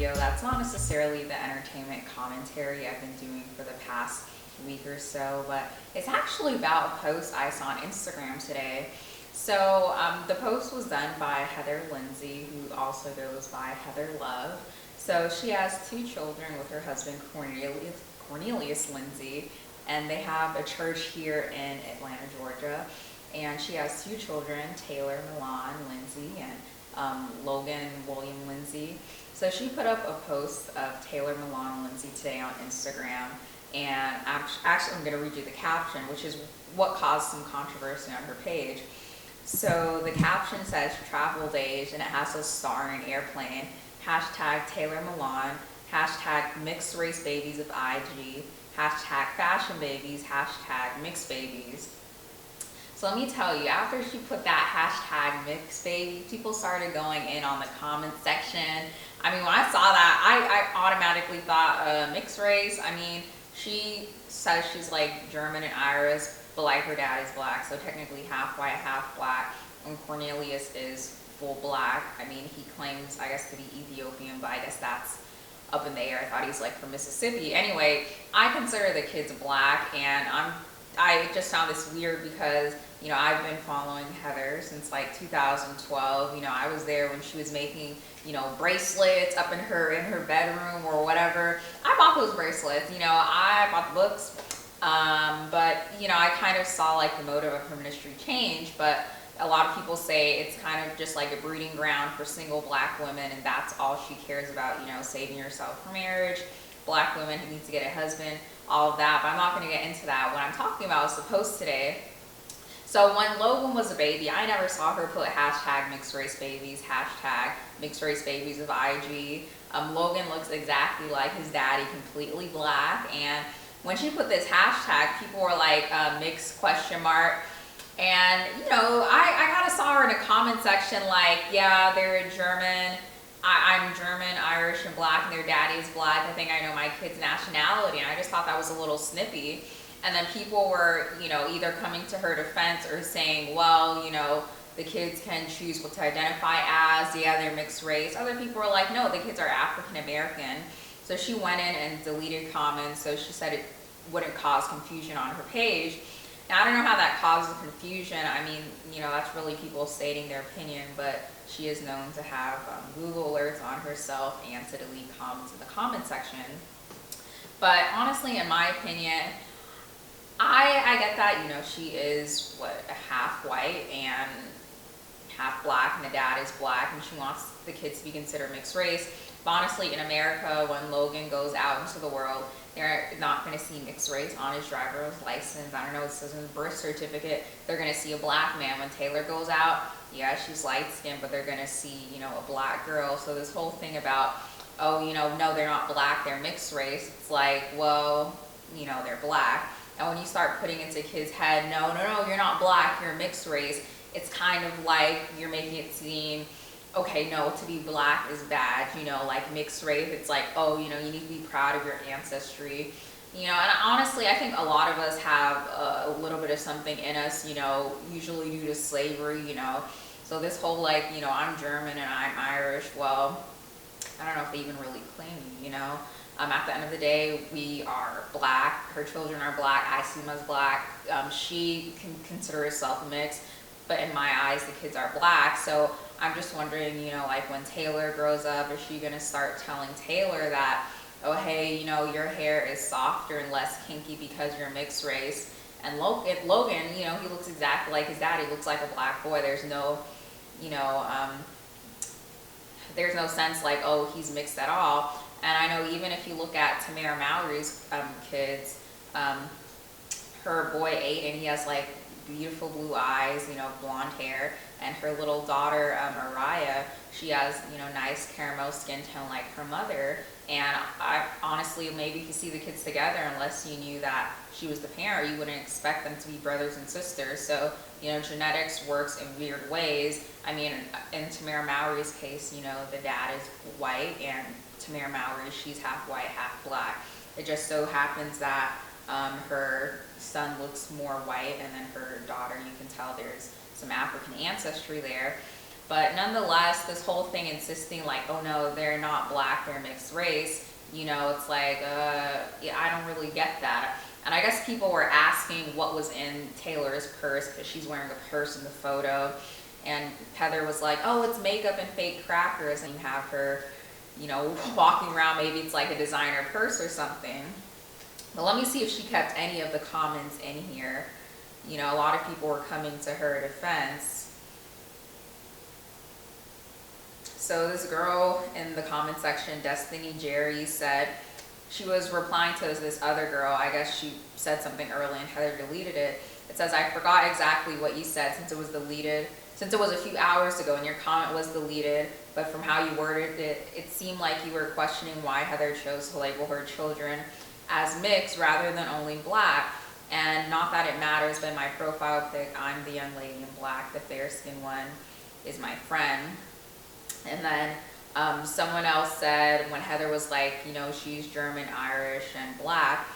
video that's not necessarily the entertainment commentary I've been doing for the past week or so, but it's actually about a post I saw on Instagram today. So the post was done by Heather Lindsey, who also goes by Heather Love. So she has two children with her husband Cornelius Lindsey, and they have a church here in Atlanta, Georgia. And she has two children, Taylor Milan Lindsey and Logan William Lindsey. So she put up a post of Taylor Milan Lindsey today on Instagram, and actually I'm going to read you the caption, which is what caused some controversy on her page. So the caption says travel days, and it has a star in an airplane, hashtag Taylor Milan, hashtag mixed race babies of IG, hashtag fashion babies, hashtag MixedBabies. So let me tell you, after she put that hashtag mixed baby, people started going in on the comment section. I mean, when I saw that, I automatically thought mixed race. I mean, she says she's like German and Irish, but like her dad is black, so technically half white, half black. And Cornelius is full black. I mean, he claims, I guess, to be Ethiopian, but I guess that's up in the air. I thought he's like from Mississippi. Anyway, I consider the kids black, and I just found this weird because, you know, I've been following Heather since like 2012. You know, I was there when she was making, you know, bracelets up in her bedroom or whatever. I bought those bracelets, you know, I bought the books. But, you know, I kind of saw like the motive of her ministry change, but a lot of people say it's kind of just like a breeding ground for single black women, and that's all she cares about, you know, saving herself for marriage, black women who need to get a husband, all of that. But I'm not going to get into that. What I'm talking about is the post today. So when Logan was a baby, I never saw her put hashtag mixed race babies, hashtag mixed race babies of IG. Logan looks exactly like his daddy, completely black. And when she put this hashtag, people were like, mixed question mark. And, you know, I kind of saw her in a comment section like, yeah, they're German. I'm German, Irish, and black, and their daddy is black. I think I know my kid's nationality. And I just thought that was a little snippy. And then people were, you know, either coming to her defense or saying, well, you know, the kids can choose what to identify as. Yeah, they're mixed race. Other people were like, no, the kids are African American. So she went in and deleted comments. So she said it wouldn't cause confusion on her page. And I don't know how that causes confusion. I mean, you know, that's really people stating their opinion, but she is known to have Google alerts on herself and to delete comments in the comment section. But honestly, in my opinion, I get that, you know, she is, what, half white and half black, and the dad is black, and she wants the kids to be considered mixed race. But honestly, in America, when Logan goes out into the world, they're not going to see mixed race on his driver's license. I don't know, it says in his birth certificate, they're going to see a black man. When Taylor goes out, yeah, she's light-skinned, but they're going to see, you know, a black girl. So this whole thing about, oh, you know, no, they're not black, they're mixed race, it's like, well, you know, they're black. And when you start putting into kids' head, no, you're not black, you're mixed race, it's kind of like you're making it seem, okay, no, to be black is bad, you know, like mixed race, it's like, oh, you know, you need to be proud of your ancestry, you know. And honestly, I think a lot of us have a little bit of something in us, you know, usually due to slavery, you know. So this whole like, you know, I'm German and I'm Irish, well, I don't know if they even really claim me, you know. At the end of the day, we are black, her children are black, I see them as black. She can consider herself mixed, but in my eyes, the kids are black. So I'm just wondering, you know, like when Taylor grows up, is she gonna start telling Taylor that, oh, hey, you know, your hair is softer and less kinky because you're mixed race? And Logan, you know, he looks exactly like his daddy, looks like a black boy. There's no, you know, there's no sense like, oh, he's mixed at all. And I know even if you look at Tamara Mallory's kids, her boy Aiden, he has like beautiful blue eyes, you know, blonde hair, and her little daughter Mariah, she has, you know, nice caramel skin tone like her mother. And I honestly, maybe if you see the kids together, unless you knew that she was the parent, you wouldn't expect them to be brothers and sisters. So, you know, genetics works in weird ways. I mean, in Tamara Mallory's case, you know, the dad is white, and Tamara Mallory, she's half white, half black. It just so happens that her son looks more white, and then her daughter, you can tell there's some African ancestry there. But nonetheless, this whole thing insisting like, oh no, they're not black, they're mixed race, you know, it's like, yeah, I don't really get that. And I guess people were asking what was in Taylor's purse because she's wearing a purse in the photo. And Heather was like, oh, it's makeup and fake crackers. And you have her, you know, walking around, maybe it's like a designer purse or something. But let me see if she kept any of the comments in here. You know, a lot of people were coming to her defense. So this girl in the comment section, Destiny Jerry, said she was replying to this other girl. I guess she said something early and Heather deleted it. It says, I forgot exactly what you said since it was deleted. Since it was a few hours ago and your comment was deleted, but from how you worded it, it seemed like you were questioning why Heather chose to label her children as mixed rather than only black. And not that it matters, but in my profile pic, I'm the young lady in black. The fair-skinned one is my friend. And then someone else said, when Heather was like, you know, she's German, Irish, and black,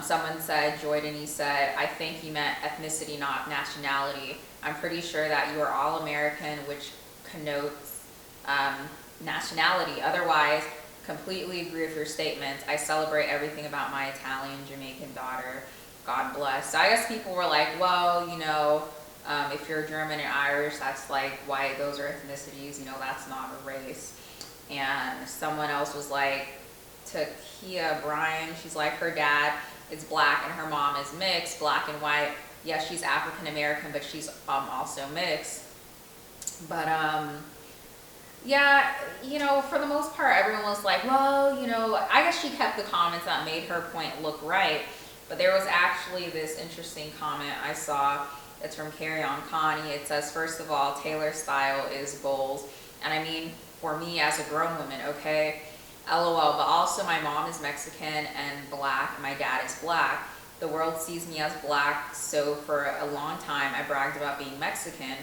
someone said, Joy Denise said, I think you meant ethnicity, not nationality. I'm pretty sure that you are all American, which connotes nationality. Otherwise, completely agree with your statements. I celebrate everything about my Italian, Jamaican daughter. God bless. So I guess people were like, well, you know, if you're German and Irish, that's like why those are ethnicities, you know, that's not a race. And someone else was like, Takia Bryan, she's like, her dad is black and her mom is mixed, black and white. Yeah, she's African American, but she's also mixed. But yeah, you know, for the most part, everyone was like, well, you know, I guess she kept the comments that made her point look right. But there was actually this interesting comment I saw. It's from Carry On Connie. It says, first of all, Taylor's style is goals. And I mean, for me as a grown woman, okay, LOL, but also my mom is Mexican and black, and my dad is black. The world sees me as black, so for a long time I bragged about being Mexican.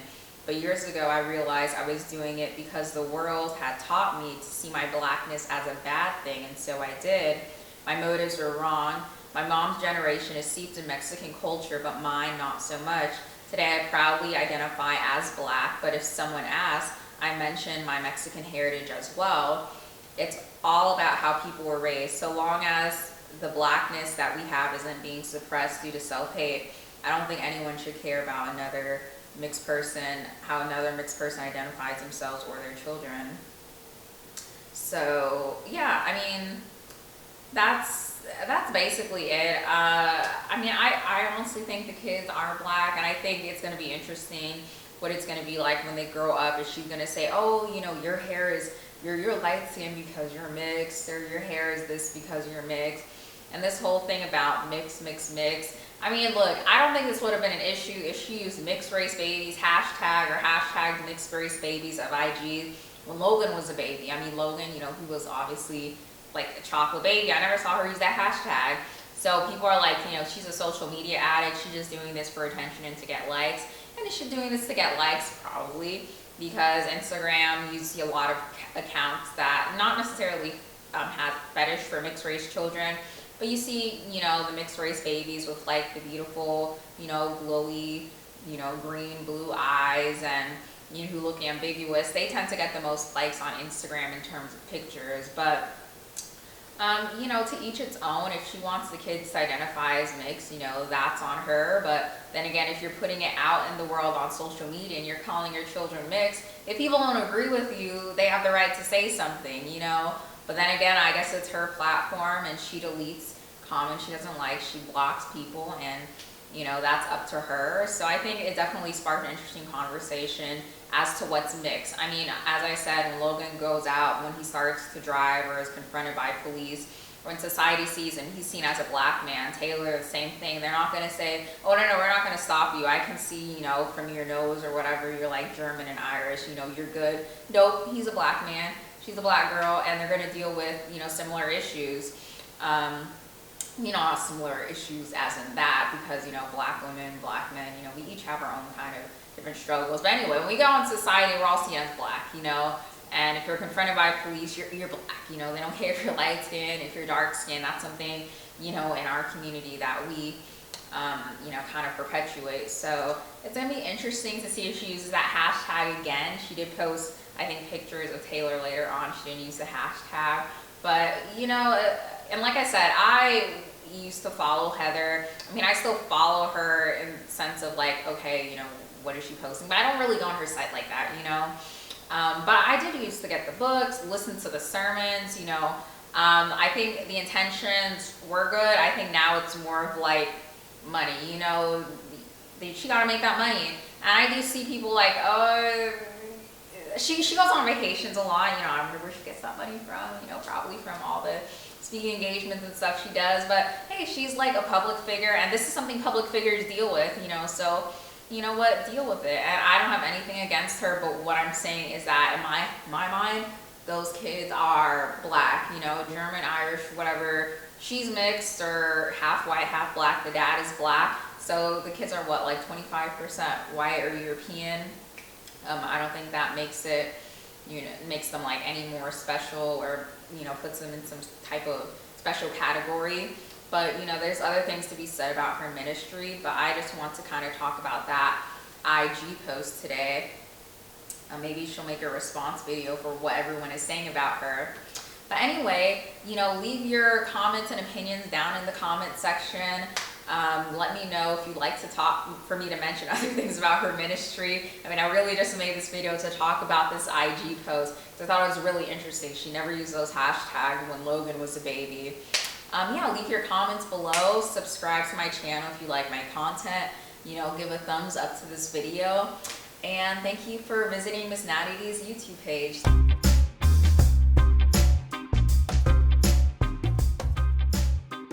But years ago I realized I was doing it because the world had taught me to see my blackness as a bad thing, and so I did. My motives were wrong. My mom's generation is steeped in Mexican culture, but mine not so much. Today I proudly identify as black, but if someone asks, I mention my Mexican heritage as well. It's all about how people were raised. So long as the blackness that we have isn't being suppressed due to self-hate, I don't think anyone should care about another mixed person, how another mixed person identifies themselves or their children. So yeah, I mean, that's basically it. I mean, I honestly think the kids are black, and I think it's going to be interesting what it's going to be like when they grow up. Is she going to say, oh, you know, your hair is, you're light skinned because you're mixed, or your hair is this because you're mixed? And this whole thing about mix. I mean, look, I don't think this would have been an issue if she used mixed race babies, hashtag mixed race babies of IG when Logan was a baby. I mean, Logan, you know, he was obviously like a chocolate baby. I never saw her use that hashtag. So people are like, you know, she's a social media addict. She's just doing this for attention and to get likes. And is she doing this to get likes? Probably, because Instagram, you see a lot of accounts that not necessarily have fetish for mixed race children, but you see, you know, the mixed race babies with like the beautiful, you know, glowy, you know, green, blue eyes, and you know, who look ambiguous. They tend to get the most likes on Instagram in terms of pictures. But you know, to each its own. If she wants the kids to identify as mixed, you know, that's on her. But then again, if you're putting it out in the world on social media and you're calling your children mixed, if people don't agree with you, they have the right to say something, you know. But then again, I guess it's her platform, and she deletes comments she doesn't like, she blocks people, and you know, that's up to her. So I think it definitely sparked an interesting conversation as to what's mixed. I mean, as I said, when Logan goes out, when he starts to drive or is confronted by police, or when society sees him, he's seen as a black man. Taylor, the same thing. They're not going to say, oh, no, we're not going to stop you. I can see, you know, from your nose or whatever, you're like German and Irish, you know, you're good. Nope, he's a black man, she's a black girl, and they're going to deal with, you know, similar issues. You know, not similar issues as in that, because, you know, black women, black men, you know, we each have our own kind of different struggles. But anyway, when we go in society, we're all seen as black, you know, and if you're confronted by police, you're black, you know, they don't care if you're light skinned, if you're dark skinned. That's something, you know, in our community that we you know, kind of perpetuate. So it's gonna be interesting to see if she uses that hashtag again. She did post, I think, pictures of Taylor later on. She didn't use the hashtag, but you know, and like I said, I used to follow Heather. I mean, I still follow her in the sense of like, okay, you know, what is she posting? But I don't really go on her site like that, you know. But I did used to get the books, listen to the sermons, you know. I think the intentions were good. I think now it's more of like money, you know. She gotta make that money. And I do see people like, oh, she goes on vacations a lot, you know. I wonder where she gets that money from, you know, probably from all the speaking engagements and stuff she does. But hey, she's like a public figure, and this is something public figures deal with, you know. So you know what, deal with it. And I don't have anything against her, but what I'm saying is that in my mind, those kids are black, you know, German, Irish, whatever. She's mixed or half white, half black. The dad is black. So the kids are what, like 25% white or European. I don't think that makes it, you know, makes them like any more special or, you know, puts them in some type of special category. But, you know, there's other things to be said about her ministry, but I just want to kind of talk about that IG post today. Maybe she'll make a response video for what everyone is saying about her. But anyway, you know, leave your comments and opinions down in the comment section. Let me know if you'd like to talk, for me to mention other things about her ministry. I mean, I really just made this video to talk about this IG post, because I thought it was really interesting. She never used those hashtags when Logan was a baby. Yeah, leave your comments below, subscribe to my channel if you like my content, you know, give a thumbs up to this video, and thank you for visiting Miss Natty D's YouTube page.